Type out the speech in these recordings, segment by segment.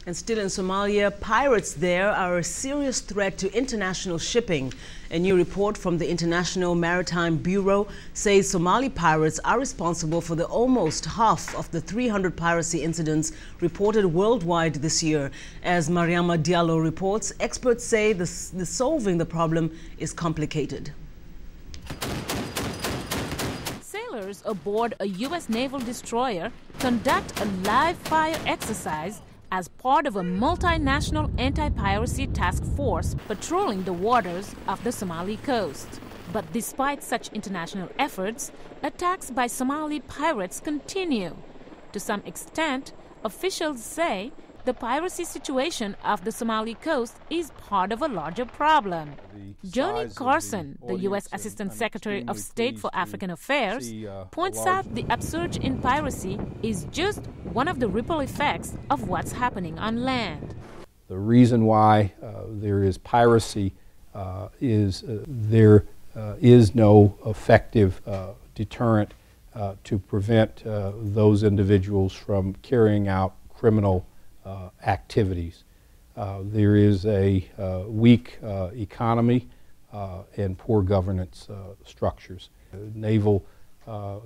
And still in Somalia, pirates there are a serious threat to international shipping. A new report from the International Maritime Bureau says Somali pirates are responsible for almost half of the 300 piracy incidents reported worldwide this year. As Mariama Diallo reports, experts say solving the problem is complicated. Sailors aboard a U.S. naval destroyer conduct a live-fire exercise as part of a multinational anti-piracy task force patrolling the waters of the Somali coast. But despite such international efforts, attacks by Somali pirates continue. To some extent, officials say the piracy situation of the Somali coast is part of a larger problem. Johnny Carson, the U.S. Assistant Secretary of State for African Affairs, points out the upsurge in piracy is just one of the ripple effects of what's happening on land. The reason why there is piracy is there is no effective deterrent to prevent those individuals from carrying out criminal activities. There is a weak economy and poor governance structures. Naval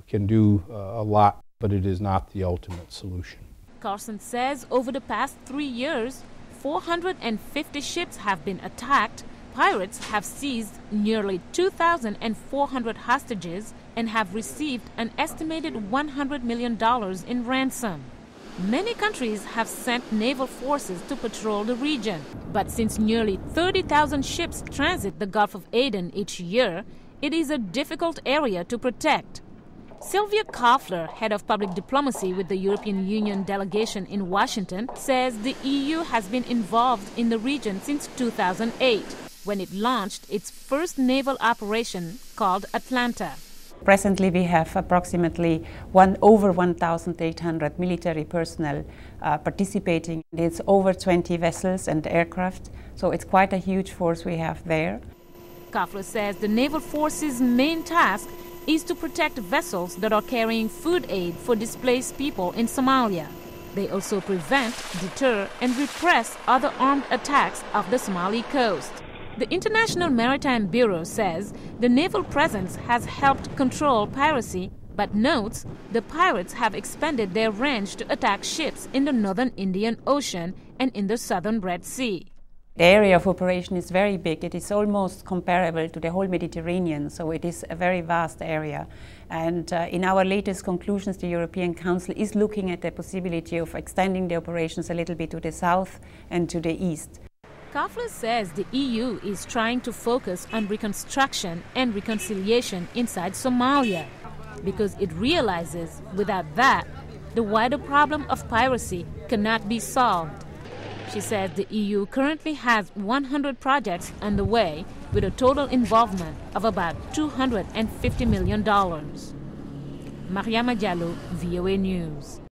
can do a lot, but it is not the ultimate solution. Carson says over the past 3 years, 450 ships have been attacked. Pirates have seized nearly 2,400 hostages and have received an estimated $100 million in ransom. Many countries have sent naval forces to patrol the region. But since nearly 30,000 ships transit the Gulf of Aden each year, it is a difficult area to protect. Sylvia Kaufler, head of public diplomacy with the European Union delegation in Washington, says the EU has been involved in the region since 2008, when it launched its first naval operation called Atlanta. Presently, we have approximately over 1,800 military personnel participating. It's over 20 vessels and aircraft, so it's quite a huge force we have there. Kaufler says the naval force's main task is to protect vessels that are carrying food aid for displaced people in Somalia. They also prevent, deter, and repress other armed attacks off the Somali coast. The International Maritime Bureau says the naval presence has helped control piracy, but notes the pirates have expanded their range to attack ships in the northern Indian Ocean and in the southern Red Sea. The area of operation is very big. It is almost comparable to the whole Mediterranean, so it is a very vast area. And in our latest conclusions, the European Council is looking at the possibility of extending the operations a little bit to the south and to the east. Kaufler says the EU is trying to focus on reconstruction and reconciliation inside Somalia because it realizes without that, the wider problem of piracy cannot be solved. She says the EU currently has 100 projects underway with a total involvement of about $250 million. Mariama Diallo, VOA News.